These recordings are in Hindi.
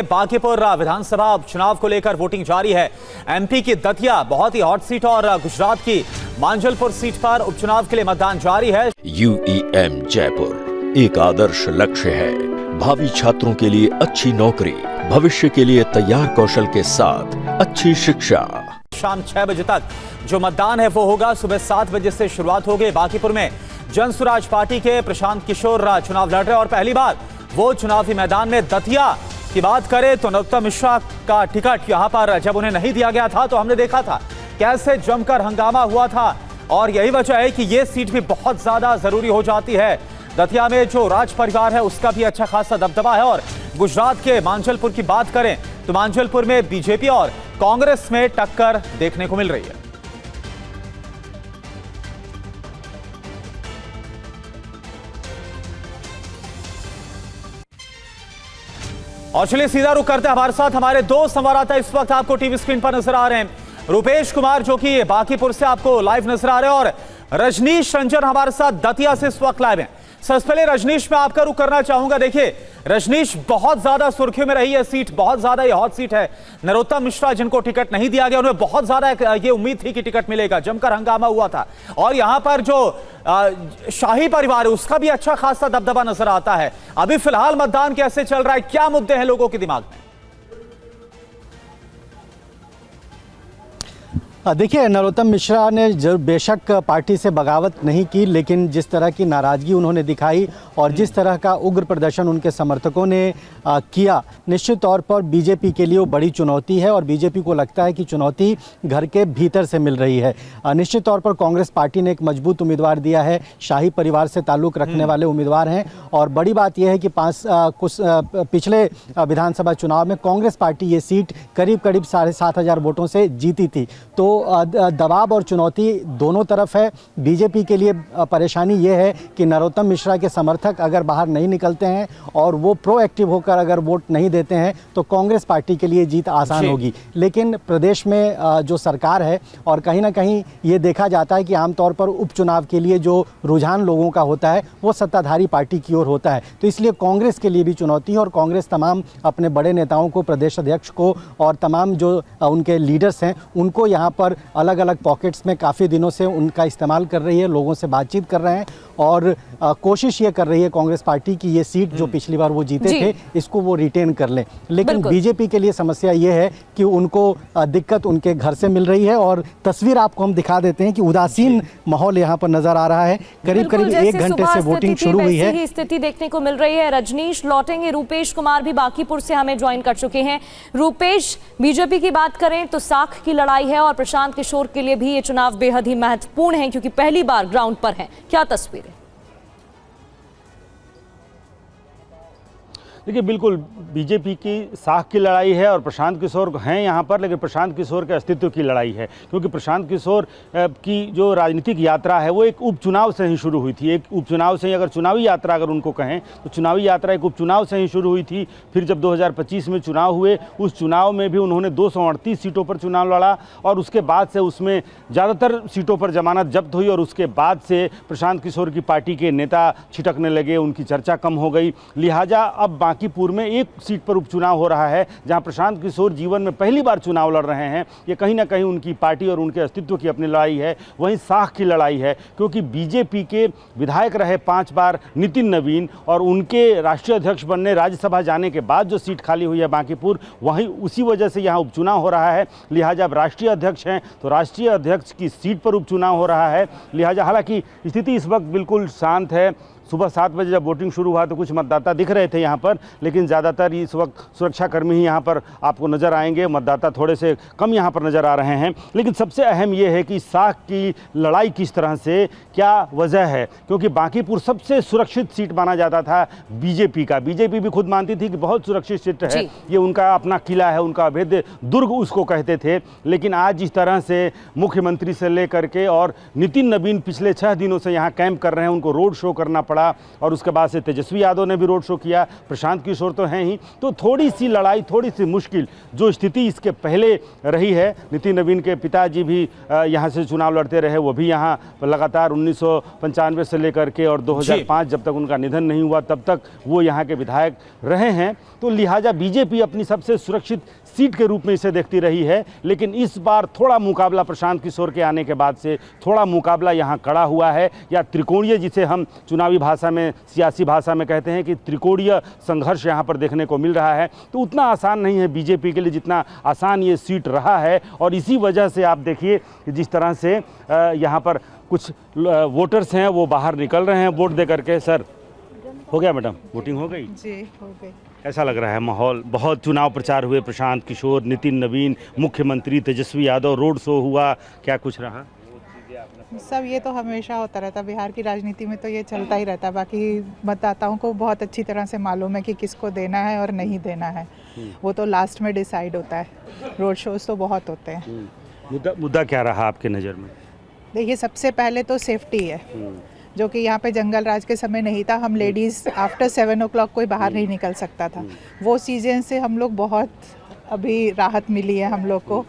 बांकीपुर विधानसभा उपचुनाव को लेकर वोटिंग जारी है। एमपी की दतिया बहुत ही हॉट सीट और गुजरात की मांजलपुर सीट पर उपचुनाव के लिए मतदान जारी है। UEM जयपुर एक आदर्श लक्ष्य है। भावी छात्रों के लिए अच्छी नौकरी, भविष्य के लिए तैयार कौशल के साथ अच्छी शिक्षा। शाम 6 बजे तक जो मतदान है वो होगा। सुबह 7 बजे से शुरुआत होगी। बांकीपुर में जनसुराज पार्टी के प्रशांत किशोर चुनाव लड़ रहे और पहली बार वो चुनावी मैदान में। दतिया की बात करें तो नरोत्तम मिश्रा का टिकट यहां पर जब उन्हें नहीं दिया गया था तो हमने देखा था कैसे जमकर हंगामा हुआ था और यही वजह है कि ये सीट भी बहुत ज्यादा जरूरी हो जाती है। दतिया में जो राज परिवार है उसका भी अच्छा खासा दबदबा है। और गुजरात के मांजलपुर की बात करें तो मांजलपुर में बीजेपी और कांग्रेस में टक्कर देखने को मिल रही है। और चलिए सीधा रुख करते हैं हमारे साथ हमारे दो संवाददाता इस वक्त आपको टीवी स्क्रीन पर नजर आ रहे हैं। रुपेश कुमार जो कि बांकीपुर से आपको लाइव नजर आ रहे हैं और रजनीश रंजन हमारे साथ दतिया से इस वक्त लाइव हैं। सबसे पहले रजनीश मैं आपका रुख करना चाहूंगा। देखिए रजनीश, बहुत ज्यादा सुर्खियों में रही है सीट, बहुत ज्यादा ये हॉट सीट है। नरोत्तम मिश्रा जिनको टिकट नहीं दिया गया उन्हें बहुत ज्यादा ये उम्मीद थी कि टिकट मिलेगा, जमकर हंगामा हुआ था। और यहां पर जो शाही परिवार है उसका भी अच्छा खासा दबदबा नजर आता है। अभी फिलहाल मतदान कैसे चल रहा है, क्या मुद्दे हैं लोगों के दिमाग में? देखिए, नरोत्तम मिश्रा ने जो बेशक पार्टी से बगावत नहीं की, लेकिन जिस तरह की नाराज़गी उन्होंने दिखाई और जिस तरह का उग्र प्रदर्शन उनके समर्थकों ने किया, निश्चित तौर पर बीजेपी के लिए वो बड़ी चुनौती है। और बीजेपी को लगता है कि चुनौती घर के भीतर से मिल रही है। निश्चित तौर पर कांग्रेस पार्टी ने एक मजबूत उम्मीदवार दिया है, शाही परिवार से ताल्लुक़ रखने वाले उम्मीदवार हैं। और बड़ी बात यह है कि पिछले विधानसभा चुनाव में कांग्रेस पार्टी ये सीट करीब 7,500 वोटों से जीती थी। तो दबाव और चुनौती दोनों तरफ है। बीजेपी के लिए परेशानी ये है कि नरोत्तम मिश्रा के समर्थक अगर बाहर नहीं निकलते हैं और वो प्रोएक्टिव होकर अगर वोट नहीं देते हैं तो कांग्रेस पार्टी के लिए जीत आसान होगी। लेकिन प्रदेश में जो सरकार है और कहीं ना कहीं ये देखा जाता है कि आमतौर पर उपचुनाव के लिए जो रुझान लोगों का होता है वो सत्ताधारी पार्टी की ओर होता है। तो इसलिए कांग्रेस के लिए भी चुनौती है और कांग्रेस तमाम अपने बड़े नेताओं को, प्रदेश अध्यक्ष को और तमाम जो उनके लीडर्स हैं उनको यहाँ पर अलग अलग पॉकेट्स में काफ़ी दिनों से उनका इस्तेमाल कर रही है, लोगों से बातचीत कर रहे हैं और कोशिश ये कर रही है कांग्रेस पार्टी की ये सीट जो पिछली बार वो जीते थे इसको वो रिटेन कर लें। लेकिन बीजेपी के लिए समस्या ये है कि उनको दिक्कत उनके घर से मिल रही है। और तस्वीर आपको हम दिखा देते हैं कि उदासीन माहौल यहाँ पर नजर आ रहा है। करीब 1 घंटे से वोटिंग शुरू हुई है। स्थिति देखने को मिल रही है। रजनीश लौटेंगे, रूपेश कुमार भी बांकीपुर से हमें ज्वाइन कर चुके हैं। रूपेश, बीजेपी की बात करें तो साख की लड़ाई है और प्रशांत किशोर के लिए भी ये चुनाव बेहद ही महत्वपूर्ण है क्योंकि पहली बार ग्राउंड पर है। क्या तस्वीर है? देखिए, बिल्कुल बीजेपी की साख की लड़ाई है और प्रशांत किशोर हैं यहाँ पर, लेकिन प्रशांत किशोर के अस्तित्व की लड़ाई है क्योंकि प्रशांत किशोर की जो राजनीतिक यात्रा है वो एक उपचुनाव से ही शुरू हुई थी। एक उपचुनाव से ही, अगर चुनावी यात्रा अगर उनको कहें तो चुनावी यात्रा एक उपचुनाव से ही शुरू हुई थी। फिर जब 2025 में चुनाव हुए उस चुनाव में भी उन्होंने 238 सीटों पर चुनाव लड़ा और उसके बाद से उसमें ज़्यादातर सीटों पर जमानत जब्त हुई और उसके बाद से प्रशांत किशोर की पार्टी के नेता छिटकने लगे, उनकी चर्चा कम हो गई। लिहाजा अब बांकीपुर में एक सीट पर उपचुनाव हो रहा है जहां प्रशांत किशोर जीवन में पहली बार चुनाव लड़ रहे हैं। ये कहीं ना कहीं उनकी पार्टी और उनके अस्तित्व की अपनी लड़ाई है। वहीं साख की लड़ाई है क्योंकि बीजेपी के विधायक रहे 5 बार नितिन नवीन और उनके राष्ट्रीय अध्यक्ष बनने, राज्यसभा जाने के बाद जो सीट खाली हुई है बांकीपुर, वहीं उसी वजह से यहाँ उपचुनाव हो रहा है। लिहाजा अब राष्ट्रीय अध्यक्ष हैं तो राष्ट्रीय अध्यक्ष की सीट पर उपचुनाव हो रहा है। लिहाजा हालांकि स्थिति इस वक्त बिल्कुल शांत है। सुबह 7 बजे जब वोटिंग शुरू हुआ तो कुछ मतदाता दिख रहे थे यहाँ पर, लेकिन ज़्यादातर इस वक्त सुरक्षाकर्मी ही यहाँ पर आपको नज़र आएंगे। मतदाता थोड़े से कम यहाँ पर नज़र आ रहे हैं। लेकिन सबसे अहम ये है कि साख की लड़ाई किस तरह से, क्या वजह है, क्योंकि बांकीपुर सबसे सुरक्षित सीट माना जाता था बीजेपी का। बीजेपी भी खुद मानती थी कि बहुत सुरक्षित सीट है, ये उनका अपना किला है, उनका अभेद्य दुर्ग उसको कहते थे। लेकिन आज जिस तरह से मुख्यमंत्री से लेकर के और नितिन नवीन पिछले 6 दिनों से यहाँ कैंप कर रहे हैं, उनको रोड शो करना पड़ा पड़ा और उसके बाद से तेजस्वी यादव ने भी रोड शो किया, प्रशांत किशोर तो हैं ही। तो थोड़ी सी लड़ाई, थोड़ी सी मुश्किल जो स्थिति इसके पहले रही है, नितिन नवीन के पिताजी भी यहाँ से चुनाव लड़ते रहे, वो भी यहाँ लगातार 1995 से लेकर के और 2005 जब तक उनका निधन नहीं हुआ तब तक वो यहाँ के विधायक रहे हैं। तो लिहाजा बीजेपी अपनी सबसे सुरक्षित सीट के रूप में इसे देखती रही है। लेकिन इस बार थोड़ा मुकाबला प्रशांत किशोर के आने के बाद से थोड़ा मुकाबला यहाँ कड़ा हुआ है, या त्रिकोणीय जिसे हम चुनावी भाषा में, सियासी भाषा में कहते हैं कि त्रिकोणीय संघर्ष यहाँ पर देखने को मिल रहा है। तो उतना आसान नहीं है बीजेपी के लिए जितना आसान ये सीट रहा है। और इसी वजह से आप देखिए जिस तरह से यहाँ पर कुछ वोटर्स हैं वो बाहर निकल रहे हैं वोट दे करके। सर, हो गया मैडम, वोटिंग हो गई? जी हो गई। कैसा लग रहा है माहौल? बहुत चुनाव प्रचार हुए, प्रशांत किशोर, नितिन नवीन, मुख्यमंत्री तेजस्वी यादव, रोड शो हुआ, क्या कुछ रहा? सब ये तो हमेशा होता रहता, बिहार की राजनीति में तो ये चलता ही रहता। बाकी मतदाताओं को बहुत अच्छी तरह से मालूम है कि किसको देना है और नहीं देना है, वो तो लास्ट में डिसाइड होता है। रोड शोज तो बहुत होते हैं। मुद्दा क्या रहा आपके नज़र में? देखिए, सबसे पहले तो सेफ्टी है, जो कि यहाँ पे जंगल राज के समय नहीं था। हम लेडीज़ आफ्टर 7 o'clock कोई बाहर नहीं निकल सकता था। वो चीज़ें से हम लोग बहुत अभी राहत मिली है हम लोग को,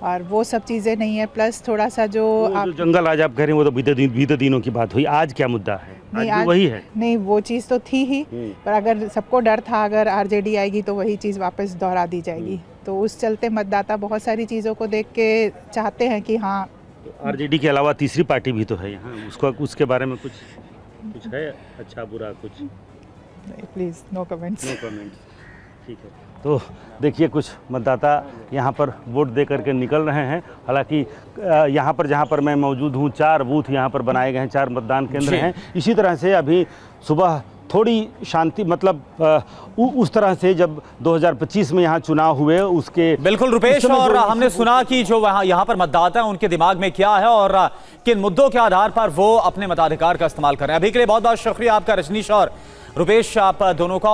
और वो सब चीज़ें नहीं है। प्लस थोड़ा सा जो जो जंगल राज आप कह रहे हैं वो तो बीते दिनों की बात हुई। आज क्या मुद्दा है? नहीं, आज भी वही है? नहीं, वो चीज़ तो थी ही, पर अगर सबको डर था अगर आरजेडी आएगी तो वही चीज़ वापस दोहरा दी जाएगी। तो उस चलते मतदाता बहुत सारी चीज़ों को देख के चाहते हैं कि हाँ। आरजेडी के अलावा तीसरी पार्टी भी तो है यहाँ, उसके बारे में कुछ है अच्छा बुरा कुछ? Please no comments. No comments, ठीक है। तो देखिए कुछ मतदाता यहाँ पर वोट दे करके निकल रहे हैं। हालांकि यहाँ पर जहाँ पर मैं मौजूद हूँ 4 बूथ यहाँ पर बनाए गए हैं, 4 मतदान केंद्र हैं। इसी तरह से अभी सुबह थोड़ी शांति, मतलब उस तरह से जब 2025 में यहाँ चुनाव हुए उसके बिल्कुल रुपेश, और हमने सुना कि जो यहाँ पर मतदाता हैं उनके दिमाग में क्या है और किन मुद्दों के आधार पर वो अपने मताधिकार का इस्तेमाल कर रहे हैं। अभी के लिए बहुत बहुत शुक्रिया आपका रजनीश और रुपेश, आप दोनों का।